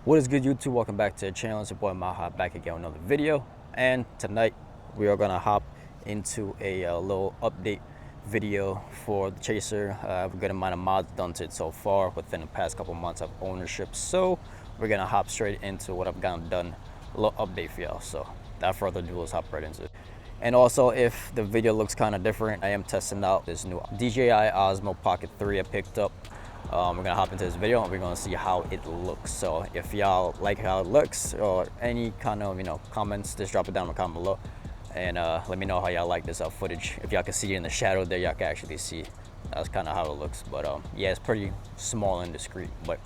What is good, YouTube? Welcome back to the channel. It's your boy Maha back again with another video. And tonight we are gonna hop into a little update video for the Chaser. I have a good amount of mods done to it so far within the past couple months of ownership. So we're gonna hop straight into what I've gotten done. A little update for y'all. So without further ado, let's hop right into it. And also, if the video looks kind of different, I am testing out this new DJI Osmo Pocket 3 I picked up. We're gonna hop into this video and we're gonna see how it looks. So if y'all like how it looks or any kind of comments, just drop it down in the comment below and let me know how y'all like this footage. If y'all can see it in the shadow there, y'all can actually see that's kind of how it looks. But yeah, it's pretty small and discreet. But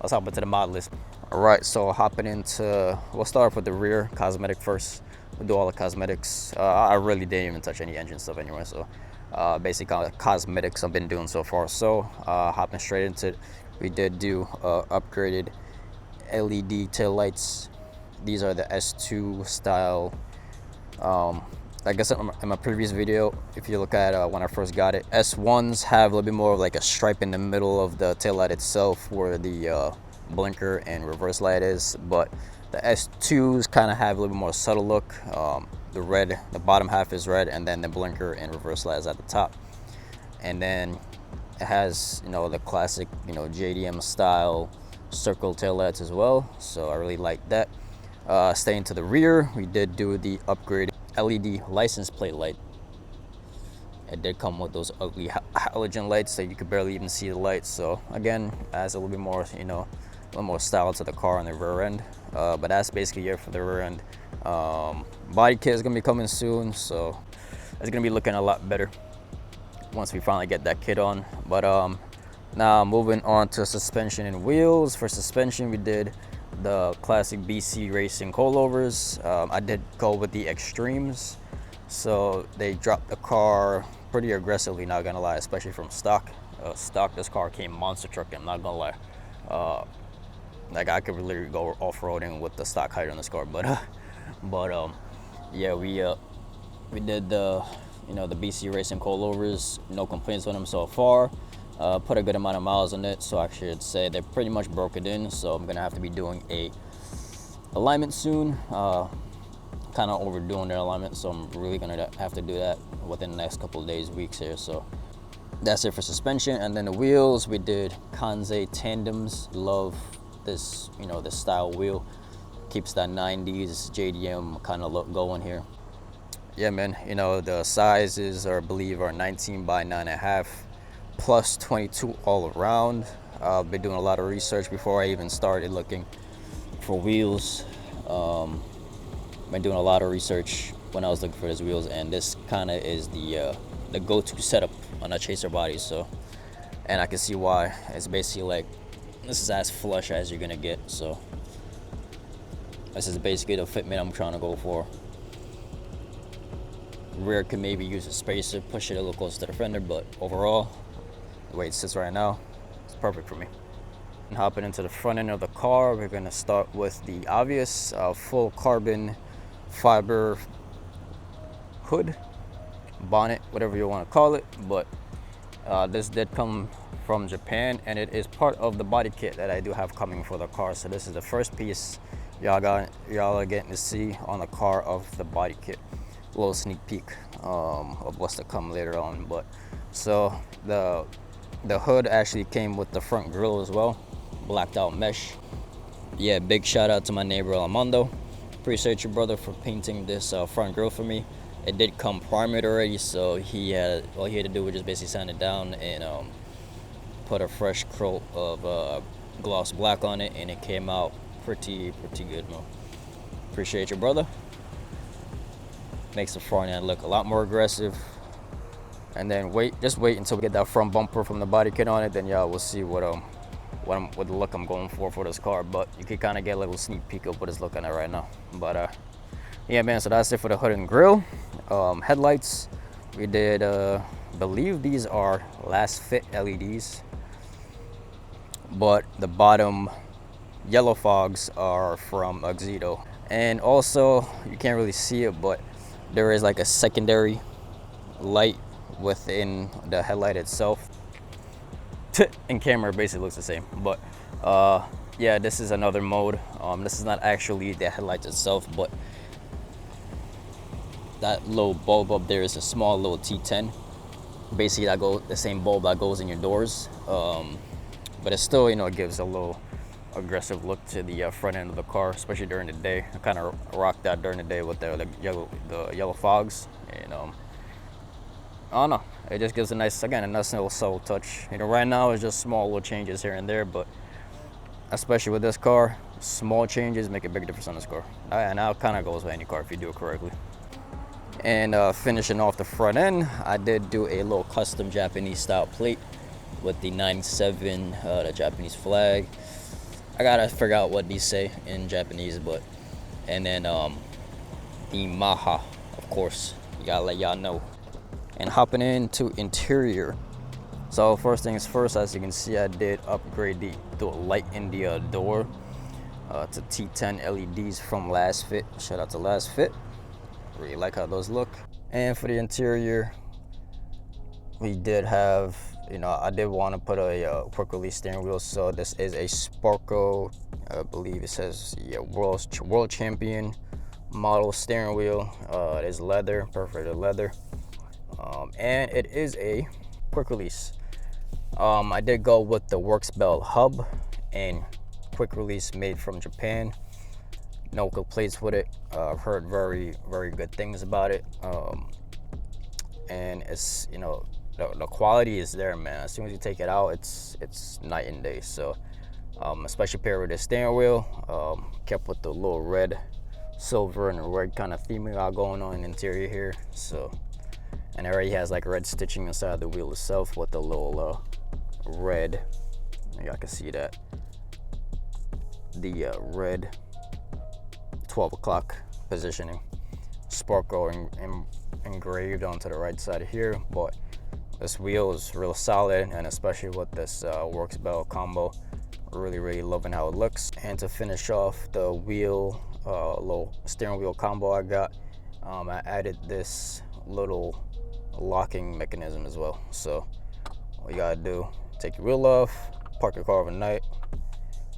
let's hop into the mod list. All right, so hopping into, we'll start off with the rear cosmetic first. We'll do all the cosmetics. I really didn't even touch any engine stuff anyway, so basic cosmetics I've been doing so far. So hopping straight into it, we did do upgraded LED tail lights. These are the S2 style. Like I said in my previous video, if you look at when I first got it, S1s have a little bit more of like a stripe in the middle of the tail light itself where the blinker and reverse light is, but the S2s kind of have a little bit more subtle look. The red, the bottom half is red, and then the blinker and reverse light is at the top. And then it has, the classic, JDM style circle tail lights as well. So I really like that. Staying to the rear, we did do the upgraded LED license plate light. It did come with those ugly halogen lights that you could barely even see the lights. So again, adds a little bit more, a little more style to the car on the rear end. But that's basically it for the rear end. Body kit is gonna be coming soon, so it's gonna be looking a lot better once we finally get that kit on. But now moving on to suspension and wheels. For suspension, we did the classic BC Racing coilovers. I did go with the extremes, so they dropped the car pretty aggressively, not gonna lie, especially from stock. This car came monster trucking, I'm not gonna lie. Like I could really go off-roading with the stock height on this car, but yeah, we did the the BC Racing coilovers. No complaints on them so far. Put a good amount of miles on it, so I should say they pretty much broke it in. So I'm gonna have to be doing a alignment soon. Kind of overdoing their alignment, so I'm really gonna have to do that within the next couple of days, weeks here. So that's it for suspension. And then the wheels, we did Kanze tandems. Love this, this style wheel. Keeps that 90s JDM kind of look going here. Yeah, man, the sizes are, I believe, are 19 by 9.5 plus 22 all around. I've been doing a lot of research before I even started looking for wheels. Been doing a lot of research when I was looking for these wheels, and this kind of is the go-to setup on a Chaser body. So, and I can see why. It's basically like, this is as flush as you're gonna get. So this is basically the fitment I'm trying to go for. Rear could maybe use a spacer, push it a little closer to the fender, but overall, the way it sits right now, it's perfect for me. And hopping into the front end of the car, we're gonna start with the obvious full carbon fiber hood, bonnet, whatever you want to call it. But this did come from Japan, and it is part of the body kit that I do have coming for the car. So this is the first piece y'all are getting to see on the car of the body kit. A little sneak peek of what's to come later on. But so the hood actually came with the front grille as well, blacked out mesh. Yeah, big shout out to my neighbor Armando. Appreciate you, brother, for painting this front grille for me. It did come primed already, so all he had to do was just basically sand it down and put a fresh coat of gloss black on it, and it came out pretty good, man. Appreciate you, brother. Makes the front end look a lot more aggressive. And then just wait until we get that front bumper from the body kit on it, then y'all will see what the look I'm going for this car. But you can kind of get a little sneak peek of what it's looking at right now. But yeah, man, so that's it for the hood and grille. Headlights, we did believe these are last fit LEDs, but the bottom yellow fogs are from Oxedo. And also, you can't really see it, but there is like a secondary light within the headlight itself. In camera, it basically looks the same, but yeah, this is another mode. This is not actually the headlights itself, but that little bulb up there is a small little T10. Basically, that goes the same bulb that goes in your doors, but it still, you know, it gives a little aggressive look to the front end of the car, especially during the day. I kind of rock that during the day with the yellow fogs, and I don't know. It just gives a nice, again, a nice little subtle touch. You know, right now it's just small little changes here and there, but especially with this car, small changes make a big difference on this car. And that kind of goes with any car if you do it correctly. And finishing off the front end, I did do a little custom Japanese style plate with the 97, the Japanese flag. I gotta figure out what these say in Japanese, but, and then the Maha, of course, you gotta let y'all know. And hopping into interior. So first things first, as you can see, I did upgrade the light in the door to T10 LEDs from Last Fit. Shout out to Last Fit. Really like how those look. And for the interior, we did have, you know, I did want to put a quick release steering wheel. So this is a Sparco, I believe it says, yeah, world champion model steering wheel. It is leather, perforated leather, and it is a quick release. I did go with the Works Belt hub and quick release made from Japan. No complaints with it. I've heard very, very good things about it. And it's, you know, the quality is there, man. As soon as you take it out, it's night and day. So, especially paired with the steering wheel, kept with the little red, silver, and red kind of theme we got going on in the interior here. So, and it already has like red stitching inside the wheel itself with the little red. Y'all can see that. The red 12 o'clock positioning, Sparco engraved onto the right side of here. But this wheel is real solid, and especially with this Works Belt combo, really loving how it looks. And to finish off the wheel, little steering wheel combo I got, I added this little locking mechanism as well. So all you gotta do, take your wheel off, park your car overnight,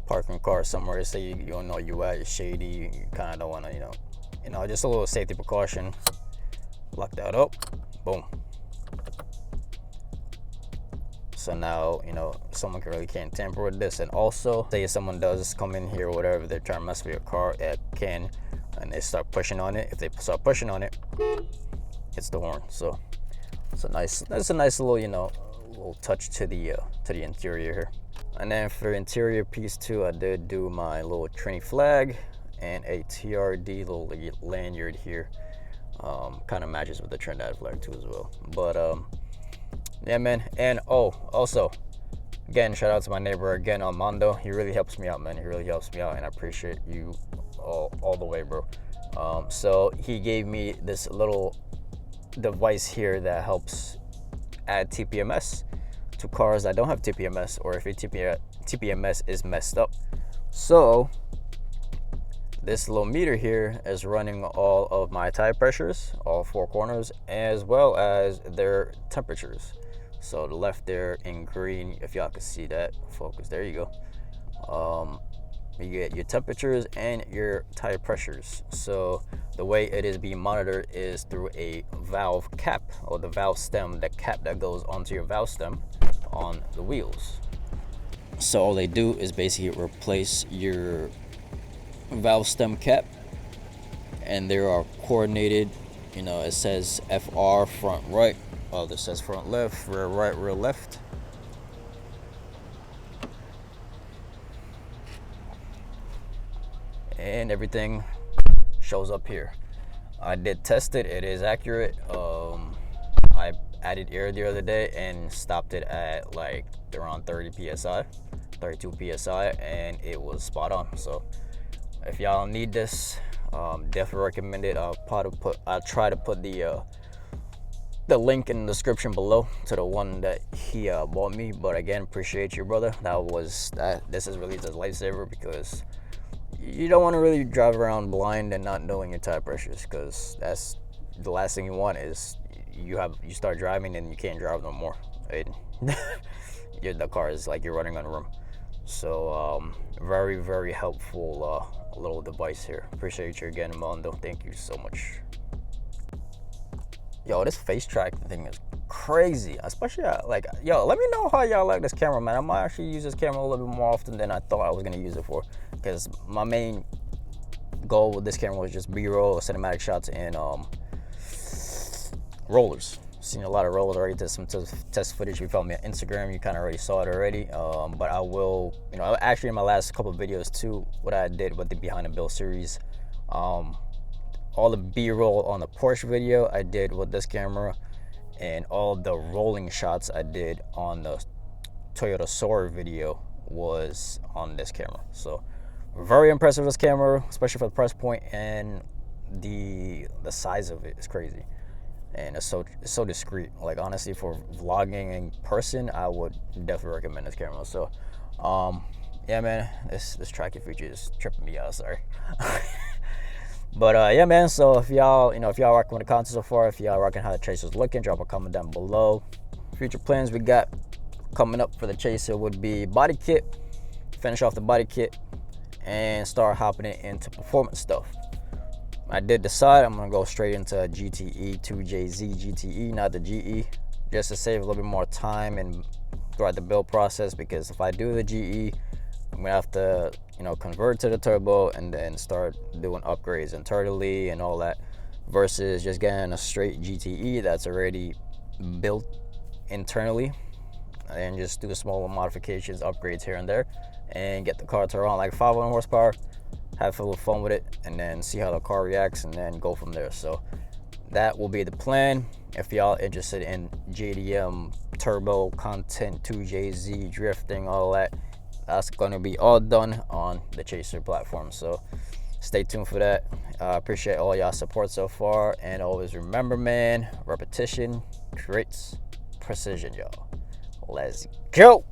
parking car somewhere, say you don't know you at, you're shady, you kind of don't want to, you know, just a little safety precaution. Lock that up, boom. So now, you know, someone really can't tamper with this. And also, say if someone does come in here or whatever, they're trying to mess with your car, it can, and they start pushing on it. If they start pushing on it, hits the horn. So it's a nice little, you know, little touch to the interior here. And then for the interior piece too, I did do my little Trini flag and a TRD little lanyard here. Kind of matches with the Trinidad flag too as well. But yeah, man. And also, again, shout out to my neighbor again, Armando. He really helps me out, man. He really helps me out, and I appreciate you all the way, bro. So he gave me this little device here that helps add TPMS to cars that don't have TPMS, or if your TPMS is messed up. So this little meter here is running all of my tire pressures, all four corners, as well as their temperatures. So the left there in green, if y'all can see that, focus, there you go. You get your temperatures and your tire pressures. So the way it is being monitored is through a valve cap, or the valve stem, the cap that goes onto your valve stem on the wheels. So all they do is basically replace your valve stem cap, and they are coordinated. You know, it says FR front right, this says front left, rear right, rear left. And everything shows up here. I did test it, it is accurate. I added air the other day and stopped it at like around 30 psi, 32 psi, and it was spot on. So if y'all need this, definitely recommend it. I'll try to put the link in the description below to the one that he bought me. But again, appreciate you, brother. This is really just a lifesaver, because you don't want to really drive around blind and not knowing your tire pressures, because that's the last thing you want. Is you start driving and you can't drive no more. The car is like you're running on a room. So very, very helpful little device here. Appreciate you again, Mondo. Thank you so much. Yo, this face tracking thing is crazy. Especially like, yo, let me know how y'all like this camera, man. I might actually use this camera a little bit more often than I thought I was gonna use it for, because my main goal with this camera was just B-roll, cinematic shots, and rollers. Seen a lot of rollers already. Did some test footage. You found me on Instagram. You kind of already saw it already. But I will, actually in my last couple of videos too, what I did with the behind the build series, all the B-roll on the Porsche video I did with this camera, and all the rolling shots I did on the Toyota Supra video was on this camera. So very impressive, this camera, especially for the price point, and the size of it is crazy, and it's so discreet. Like, honestly, for vlogging in person, I would definitely recommend this camera. So yeah, man, this tracking feature is tripping me out, sorry. But yeah, man, so if y'all rocking with the content so far, if y'all rocking how the Chaser's looking, drop a comment down below. Future plans we got coming up for the Chaser would be body kit, finish off the body kit, and start hopping it into performance stuff. I did decide I'm gonna go straight into GTE 2JZ GTE, not the GE, just to save a little bit more time and throughout the build process, because if I do the GE, I'm gonna have to convert to the turbo and then start doing upgrades internally and all that, versus just getting a straight GTE that's already built internally and just do smaller modifications, upgrades here and there, and get the car to around like 500 horsepower, have a little fun with it, and then see how the car reacts, and then go from there. So that will be the plan. If y'all interested in JDM turbo content, 2JZ drifting, all that, that's gonna be all done on the Chaser platform. So stay tuned for that. Appreciate all y'all support so far, and always remember, man, repetition creates precision, y'all. Let's go.